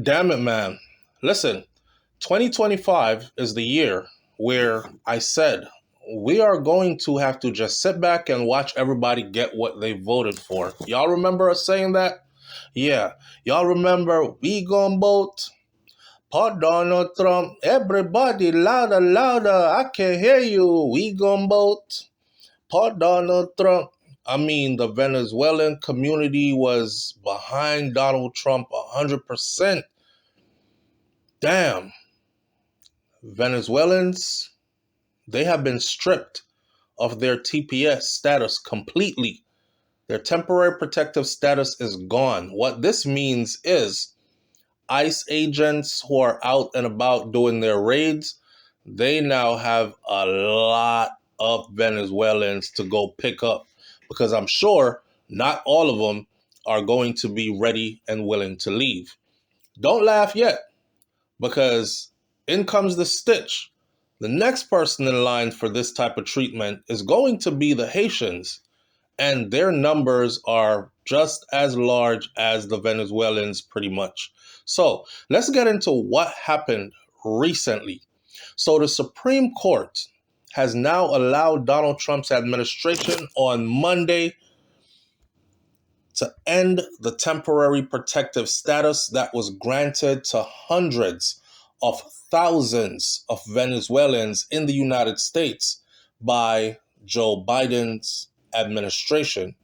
Damn it, man. Listen, 2025 is the year where I said we are going to have to just sit back and watch everybody get what they voted for. Y'all remember us saying that? Yeah. Y'all remember we gon' vote for Donald Trump. Everybody louder, louder. I can hear you. We gon' vote for Donald Trump. I mean, the Venezuelan community was behind Donald Trump 100%. Damn. Venezuelans, they have been stripped of their TPS status completely. Their temporary protective status is gone. What this means is ICE agents who are out and about doing their raids, they now have a lot of Venezuelans to go pick up because I'm sure not all of them are going to be ready and willing to leave. Don't laugh yet, because in comes the stitch. The next person in line for this type of treatment is going to be the Haitians, and their numbers are just as large as the Venezuelans, pretty much. So let's get into what happened recently. So the Supreme Court has now allowed Donald Trump's administration on Monday to end the temporary protective status that was granted to hundreds of thousands of Venezuelans in the United States by Joe Biden's administration.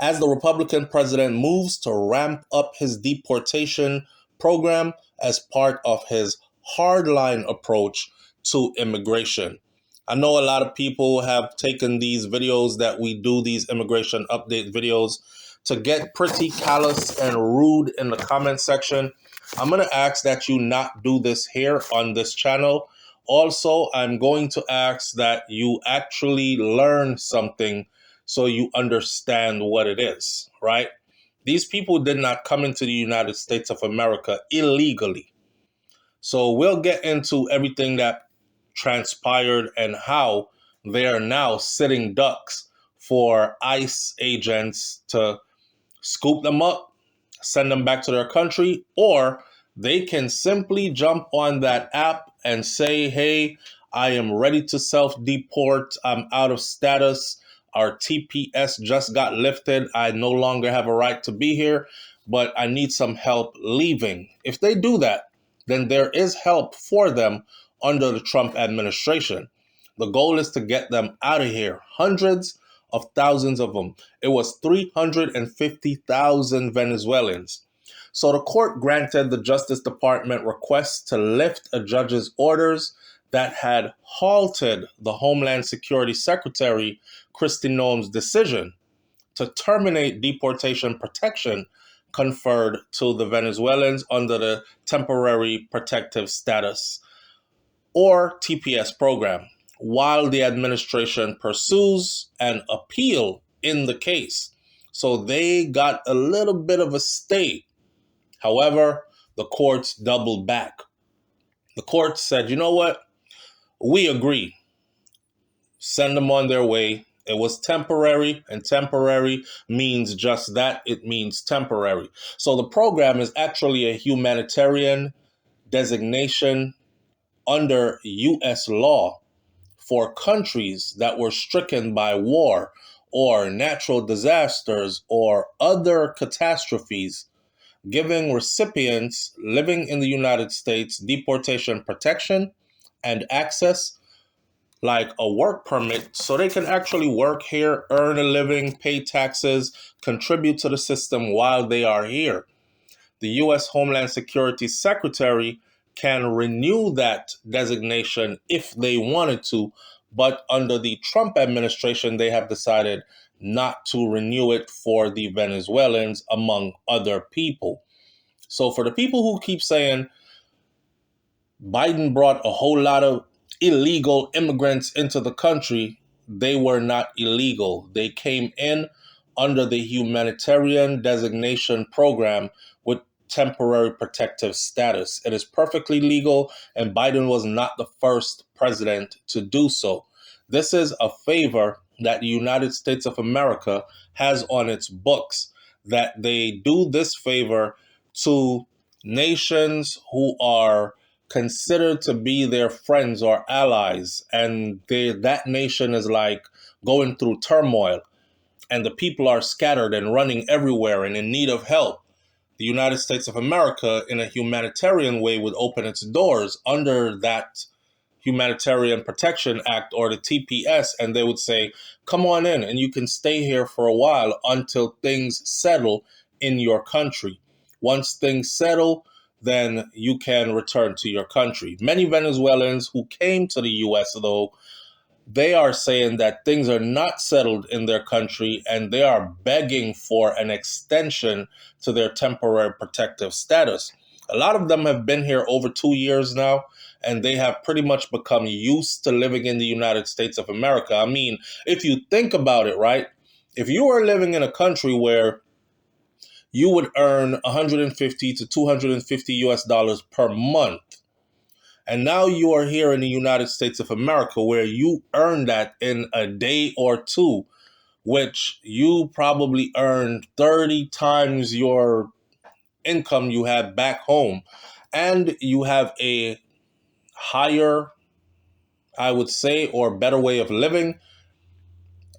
As the Republican president moves to ramp up his deportation program as part of his hardline approach to immigration. I know a lot of people have taken these videos that we do, these immigration update videos, to get pretty callous and rude in the comment section. I'm going to ask that you not do this here on this channel. Also, I'm going to ask that you actually learn something so you understand what it is, right? These people did not come into the United States of America illegally. So we'll get into everything that transpired and how they are now sitting ducks for ICE agents to scoop them up, send them back to their country, or they can simply jump on that app and say, hey, I am ready to self-deport. I'm out of status. Our TPS just got lifted. I no longer have a right to be here, but I need some help leaving. If they do that, then there is help for them under the Trump administration. The goal is to get them out of here. Hundreds of thousands of them. It was 350,000 Venezuelans. So the court granted the Justice Department request to lift a judge's orders that had halted the Homeland Security Secretary Kristi Noem's decision to terminate deportation protection conferred to the Venezuelans under the Temporary Protective Status, or TPS program, while the administration pursues an appeal in the case. So they got a little bit of a stay. However, the courts doubled back. The court said, you know what? We agree. Send them on their way. It was temporary, and temporary means just that. It means temporary. So the program is actually a humanitarian designation under U.S. law for countries that were stricken by war or natural disasters or other catastrophes, giving recipients living in the United States deportation protection and access like a work permit so they can actually work here, earn a living, pay taxes, contribute to the system while they are here. The U.S. Homeland Security Secretary can renew that designation if they wanted to, but under the Trump administration, they have decided not to renew it for the Venezuelans, among other people. So for the people who keep saying Biden brought a whole lot of illegal immigrants into the country, they were not illegal. They came in under the humanitarian designation program with temporary protective status. It is perfectly legal, and Biden was not the first president to do so. This is a favor that the United States of America has on its books, that they do this favor to nations who are considered to be their friends or allies, and that nation is like going through turmoil, and the people are scattered and running everywhere and in need of help, the United States of America, in a humanitarian way, would open its doors under that Humanitarian Protection Act, or the TPS, and they would say, come on in and you can stay here for a while until things settle in your country. Once things settle, then you can return to your country. Many Venezuelans who came to the US, though, they are saying that things are not settled in their country, and they are begging for an extension to their temporary protective status. A lot of them have been here over 2 years now, and they have pretty much become used to living in the United States of America. I mean, if you think about it, right? If you are living in a country where you would earn 150 to 250 US dollars per month, and now you are here in the United States of America where you earn that in a day or two, which you probably earned 30 times your income you had back home. And you have a higher, I would say, or better way of living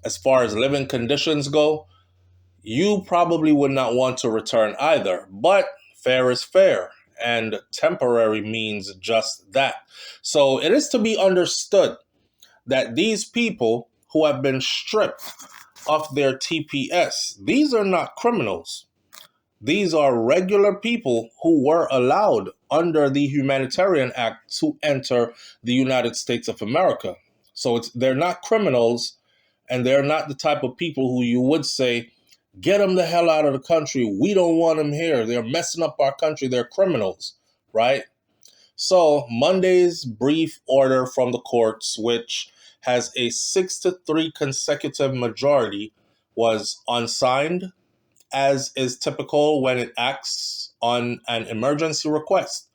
as far as living conditions go. You probably would not want to return either. But fair is fair, and temporary means just that. So it is to be understood that these people who have been stripped of their TPS, these are not criminals. These are regular people who were allowed under the Humanitarian Act to enter the United States of America. So they're not criminals, and they're not the type of people who you would say, get them the hell out of the country. We don't want them here. They're messing up our country. They're criminals, right? So Monday's brief order from the courts, which has a 6-3 consecutive majority, was unsigned, as is typical when it acts on an emergency request.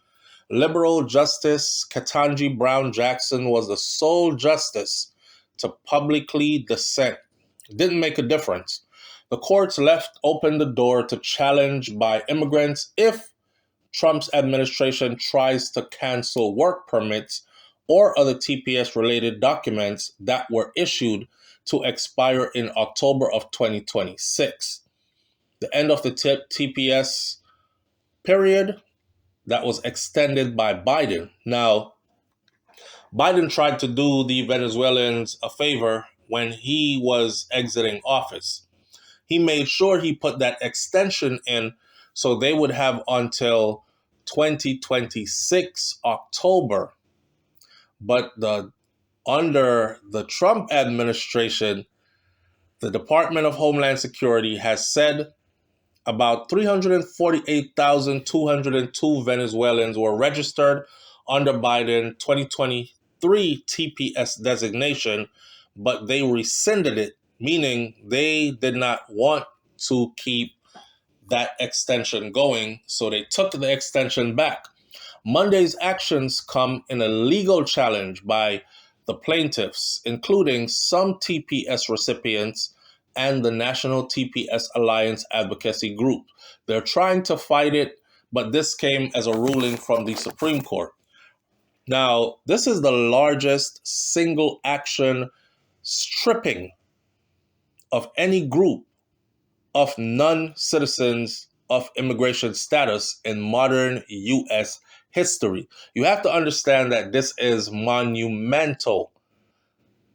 Liberal Justice Ketanji Brown Jackson was the sole justice to publicly dissent. It didn't make a difference. The courts left open the door to challenge by immigrants if Trump's administration tries to cancel work permits or other TPS-related documents that were issued to expire in October of 2026. The end of the TPS period that was extended by Biden. Now, Biden tried to do the Venezuelans a favor when he was exiting office. He made sure he put that extension in so they would have until 2026 October. But under the Trump administration, the Department of Homeland Security has said about 348,202 Venezuelans were registered under Biden 2023 TPS designation, but they rescinded it, meaning they did not want to keep that extension going, so they took the extension back. Monday's actions come in a legal challenge by the plaintiffs, including some TPS recipients and the National TPS Alliance Advocacy Group. They're trying to fight it, but this came as a ruling from the Supreme Court. Now, this is the largest single action stripping of any group of non-citizens of immigration status in modern U.S. history. You have to understand that this is monumental.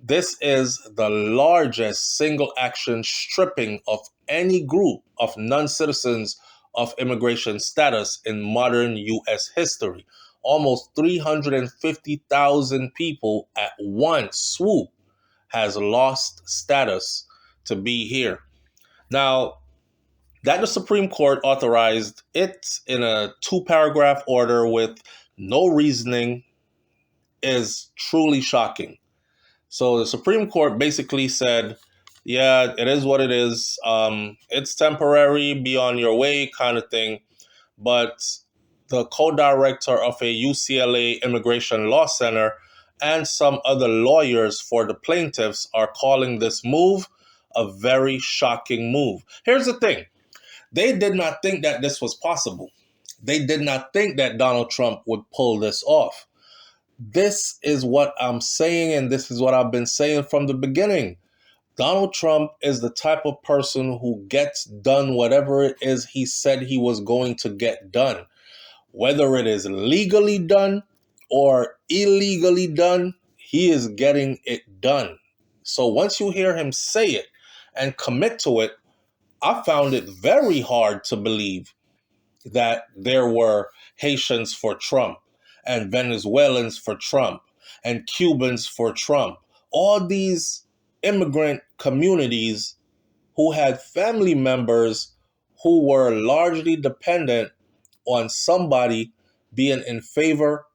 This is the largest single action stripping of any group of non-citizens of immigration status in modern U.S. history. Almost 350,000 people at one swoop has lost status to be here. Now, that the Supreme Court authorized it in a 2-paragraph order with no reasoning is truly shocking. So the Supreme Court basically said, yeah, it is what it is. It's temporary, be on your way kind of thing. But the co-director of a UCLA Immigration Law Center and some other lawyers for the plaintiffs are calling this move a very shocking move. Here's the thing. They did not think that this was possible. They did not think that Donald Trump would pull this off. This is what I'm saying, and this is what I've been saying from the beginning. Donald Trump is the type of person who gets done whatever it is he said he was going to get done. Whether it is legally done or illegally done, he is getting it done. So once you hear him say it and commit to it, I found it very hard to believe that there were Haitians for Trump and Venezuelans for Trump and Cubans for Trump. All these immigrant communities who had family members who were largely dependent on somebody being in favor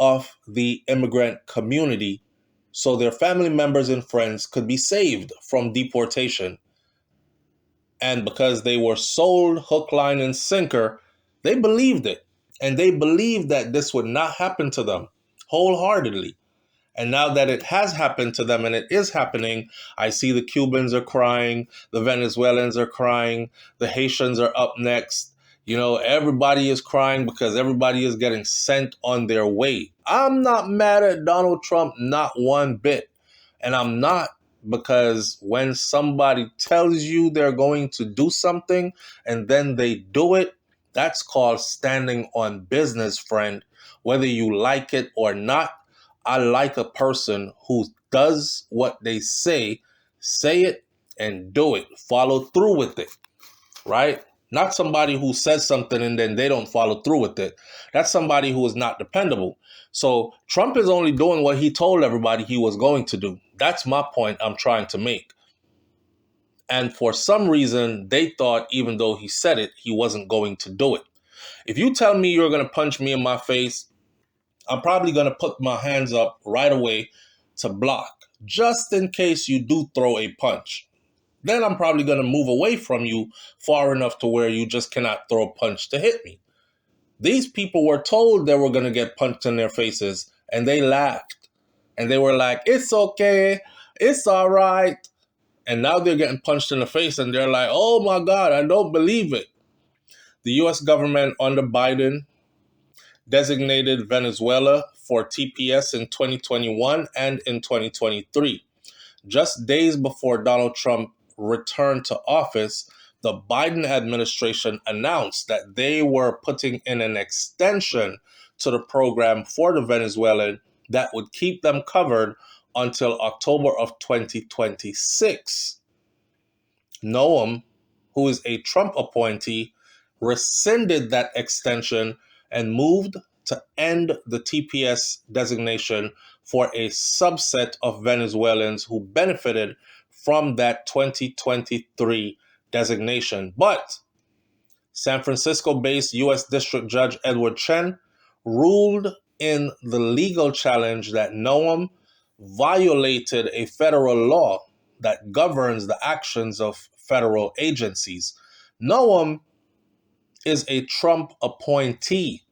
of the immigrant community so their family members and friends could be saved from deportation. And because they were sold hook, line, and sinker, they believed it. And they believed that this would not happen to them wholeheartedly. And now that it has happened to them and it is happening, I see the Cubans are crying, the Venezuelans are crying, the Haitians are up next. You know, everybody is crying because everybody is getting sent on their way. I'm not mad at Donald Trump, not one bit. And I'm not, because when somebody tells you they're going to do something and then they do it, that's called standing on business, friend. Whether you like it or not, I like a person who does what they say it, and do it. Follow through with it, right? Not somebody who says something and then they don't follow through with it. That's somebody who is not dependable. So Trump is only doing what he told everybody he was going to do. That's my point I'm trying to make. And for some reason, they thought even though he said it, he wasn't going to do it. If you tell me you're going to punch me in my face, I'm probably going to put my hands up right away to block, just in case you do throw a punch. Then I'm probably going to move away from you far enough to where you just cannot throw a punch to hit me. These people were told they were going to get punched in their faces, and they laughed. And they were like, it's okay, it's all right. And now they're getting punched in the face, and they're like, oh my God, I don't believe it. The U.S. government under Biden designated Venezuela for TPS in 2021 and in 2023. Just days before Donald Trump returned to office, the Biden administration announced that they were putting in an extension to the program for the Venezuelan that would keep them covered until October of 2026. Noam, who is a Trump appointee, rescinded that extension and moved to end the TPS designation for a subset of Venezuelans who benefited from that 2023 designation. But San Francisco-based U.S. District Judge Edward Chen ruled in the legal challenge that Noam violated a federal law that governs the actions of federal agencies. Noam is a Trump appointee.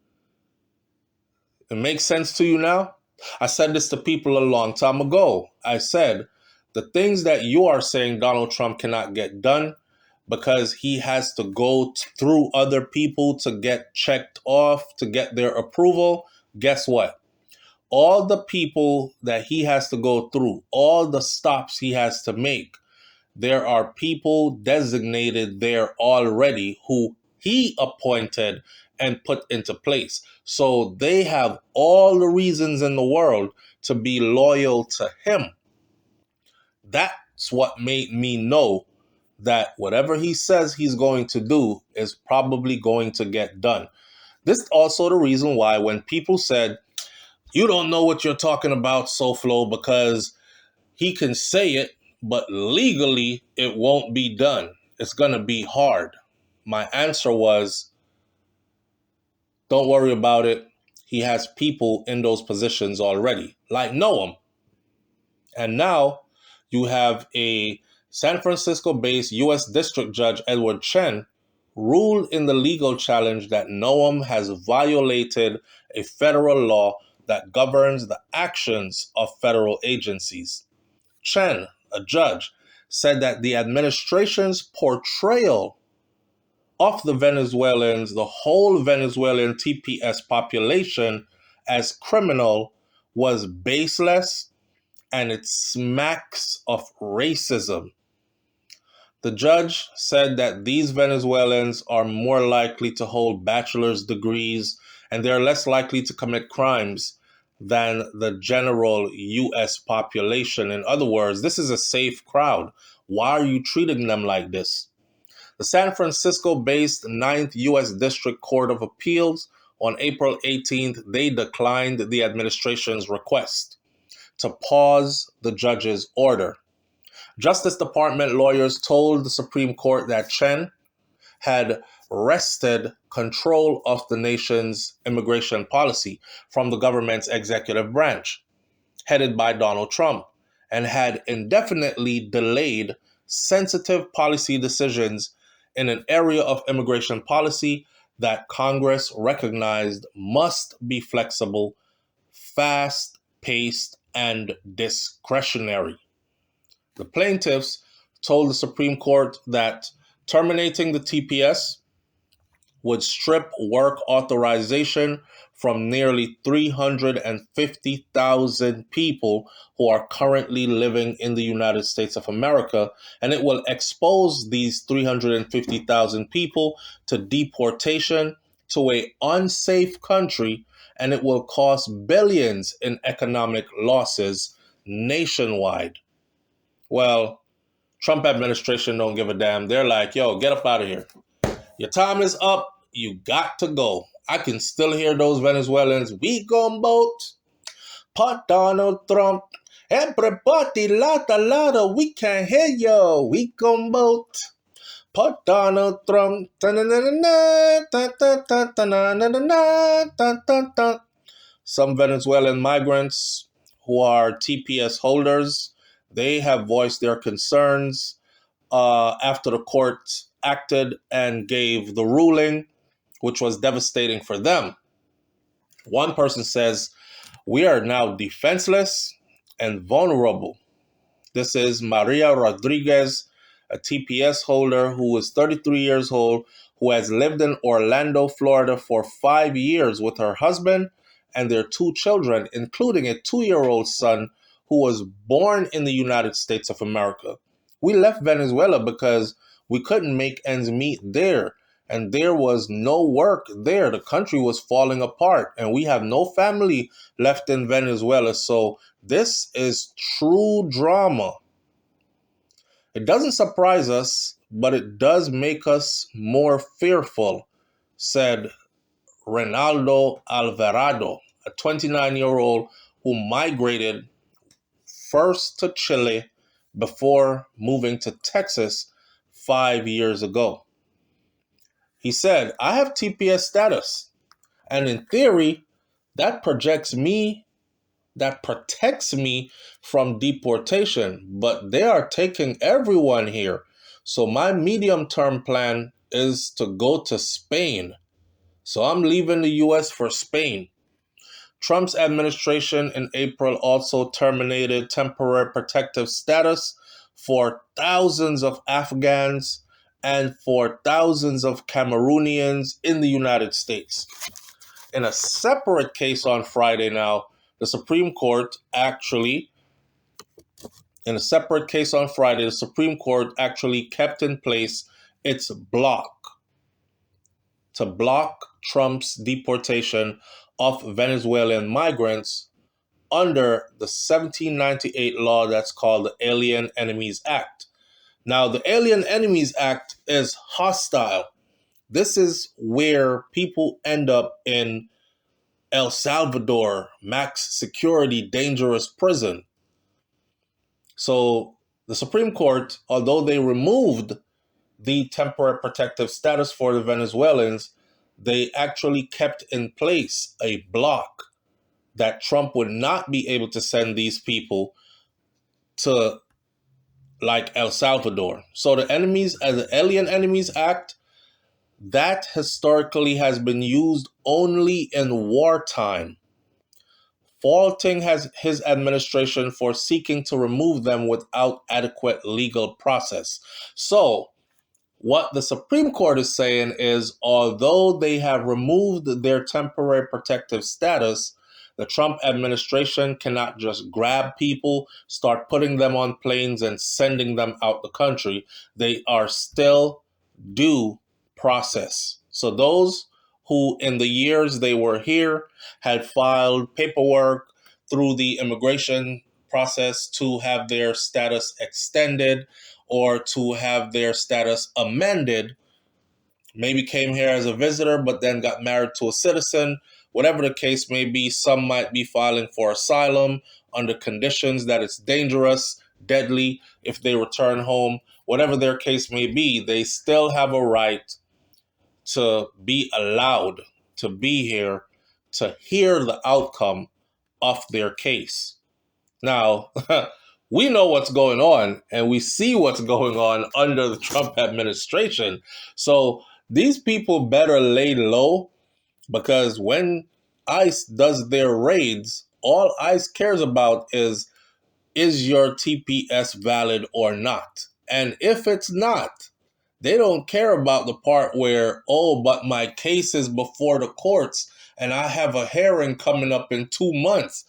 It makes sense to you now? I said this to people a long time ago. I said, the things that you are saying Donald Trump cannot get done because he has to go through other people to get checked off, to get their approval. Guess what? All the people that he has to go through, all the stops he has to make, there are people designated there already who he appointed and put into place. So they have all the reasons in the world to be loyal to him. That's what made me know that whatever he says he's going to do is probably going to get done. This is also the reason why when people said, you don't know what you're talking about, SouFLo, because he can say it, but legally it won't be done. It's going to be hard. My answer was, don't worry about it. He has people in those positions already, like Noam. And now you have a San Francisco-based U.S. District Judge Edward Chen ruled in the legal challenge that Noam has violated a federal law that governs the actions of federal agencies. Chen, a judge, said that the administration's portrayal of the Venezuelans, the whole Venezuelan TPS population, as criminal was baseless and it smacks of racism. The judge said that these Venezuelans are more likely to hold bachelor's degrees and they're less likely to commit crimes than the general U.S. population. In other words, this is a safe crowd. Why are you treating them like this? The San Francisco-based Ninth U.S. District Court of Appeals on April 18th, they declined the administration's request to pause the judge's order. Justice Department lawyers told the Supreme Court that Chen had wrested control of the nation's immigration policy from the government's executive branch, headed by Donald Trump, and had indefinitely delayed sensitive policy decisions in an area of immigration policy that Congress recognized must be flexible, fast-paced, and discretionary. The plaintiffs told the Supreme Court that terminating the TPS would strip work authorization from nearly 350,000 people who are currently living in the United States of America, and it will expose these 350,000 people to deportation to an unsafe country, and it will cost billions in economic losses nationwide. Well, Trump administration don't give a damn. They're like, yo, get up out of here. Your time is up. You got to go. I can still hear those Venezuelans. We gon' vote. Pot Donald Trump. Everybody, lotta, we can't hear you. We gon' vote. Pot Donald Trump. Some Venezuelan migrants who are TPS holders, they have voiced their concerns after the court acted and gave the ruling, which was devastating for them. One person says, "We are now defenseless and vulnerable." This is Maria Rodriguez, a TPS holder who is 33 years old, who has lived in Orlando, Florida for 5 years with her husband and their 2 children, including a 2-year-old son who was born in the United States of America. We left Venezuela because we couldn't make ends meet there, and there was no work there. The country was falling apart, and we have no family left in Venezuela. So this is true drama. It doesn't surprise us, but it does make us more fearful, said Reynaldo Alvarado, a 29-year-old who migrated first to Chile before moving to Texas 5 years ago. He said, "I have TPS status, and in theory, that protects me from deportation, but they are taking everyone here. So my medium-term plan is to go to Spain. So I'm leaving the US for Spain." Trump's administration in April also terminated temporary protective status for thousands of Afghans and for thousands of Cameroonians in the United States. In a separate case on Friday now, the Supreme Court actually kept in place its block to block Trump's deportation of Venezuelan migrants under the 1798 law that's called the Alien Enemies Act. Now, the Alien Enemies Act is hostile. This is where people end up in El Salvador, max security, dangerous prison. So the Supreme Court, although they removed the temporary protective status for the Venezuelans, they actually kept in place a block that Trump would not be able to send these people to like El Salvador. So the Alien Enemies Act, that historically has been used only in wartime, faulting his administration for seeking to remove them without adequate legal process. So What the Supreme Court is saying is, although they have removed their temporary protective status, the Trump administration cannot just grab people, start putting them on planes and sending them out the country. They are still due process. So those who in the years they were here had filed paperwork through the immigration process to have their status extended or to have their status amended, maybe came here as a visitor but then got married to a citizen, whatever the case may be, some might be filing for asylum under conditions that it's dangerous, deadly if they return home. Whatever their case may be, they still have a right to be allowed to be here to hear the outcome of their case. Now, we know what's going on and we see what's going on under the Trump administration. So these people better lay low, because when ICE does their raids, all ICE cares about is your TPS valid or not? And if it's not, they don't care about the part where, oh, but my case is before the courts and I have a hearing coming up in 2 months.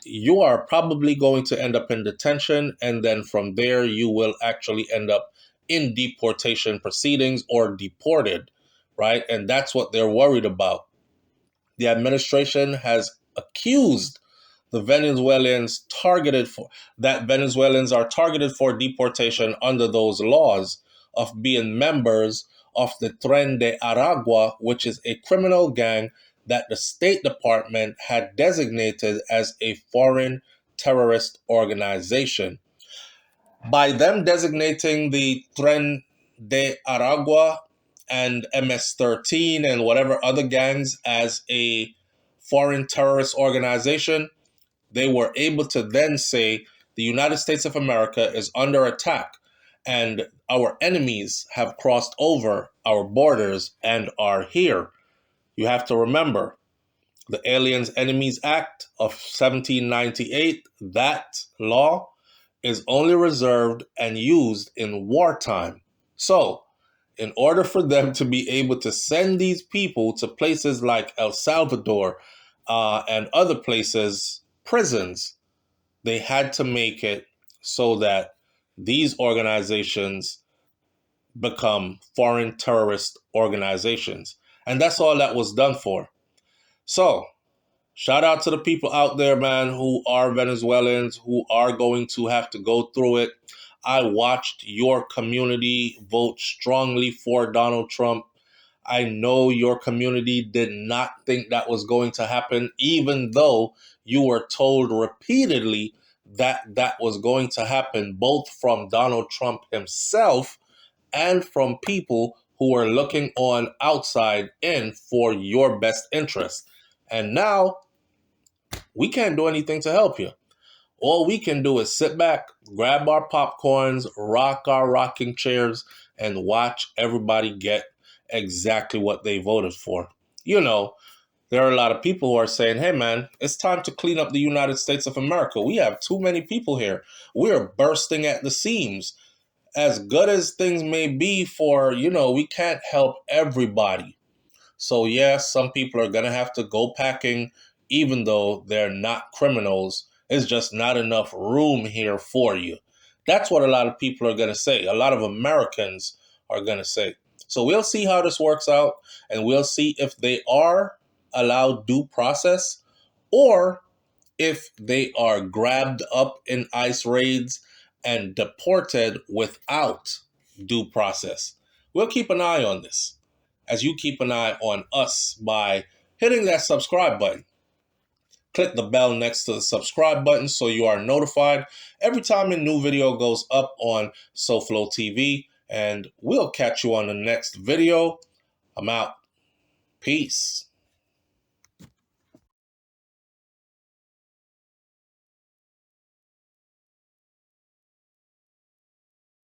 You are probably going to end up in detention, and then from there you will actually end up in deportation proceedings or deported, right? And that's what they're worried about. The administration has accused the Venezuelans Venezuelans are targeted for deportation under those laws of being members of the Tren de Aragua, which is a criminal gang that the State Department had designated as a foreign terrorist organization. By them designating the Tren de Aragua and MS-13 and whatever other gangs as a foreign terrorist organization, they were able to then say the United States of America is under attack and our enemies have crossed over our borders and are here. You have to remember the Aliens Enemies Act of 1798, that law is only reserved and used in wartime. So, in order for them to be able to send these people to places like El Salvador and other places, prisons, they had to make it so that these organizations become foreign terrorist organizations. And that's all that was done for. So, shout out to the people out there, man, who are Venezuelans, who are going to have to go through it. I watched your community vote strongly for Donald Trump. I know your community did not think that was going to happen, even though you were told repeatedly that that was going to happen, both from Donald Trump himself and from people who were looking on outside in for your best interest. And now we can't do anything to help you. All we can do is sit back, grab our popcorns, rock our rocking chairs, and watch everybody get exactly what they voted for. You know, there are a lot of people who are saying, hey, man, it's time to clean up the United States of America. We have too many people here. We're bursting at the seams. As good as things may be for, we can't help everybody. So, yes, some people are going to have to go packing, even though they're not criminals. It's just not enough room here for you. That's what a lot of people are going to say. A lot of Americans are going to say. So we'll see how this works out, and we'll see if they are allowed due process or if they are grabbed up in ICE raids and deported without due process. We'll keep an eye on this, as you keep an eye on us by hitting that subscribe button. Click the bell next to the subscribe button so you are notified every time a new video goes up on SouFLoTV. And we'll catch you on the next video. I'm out. Peace.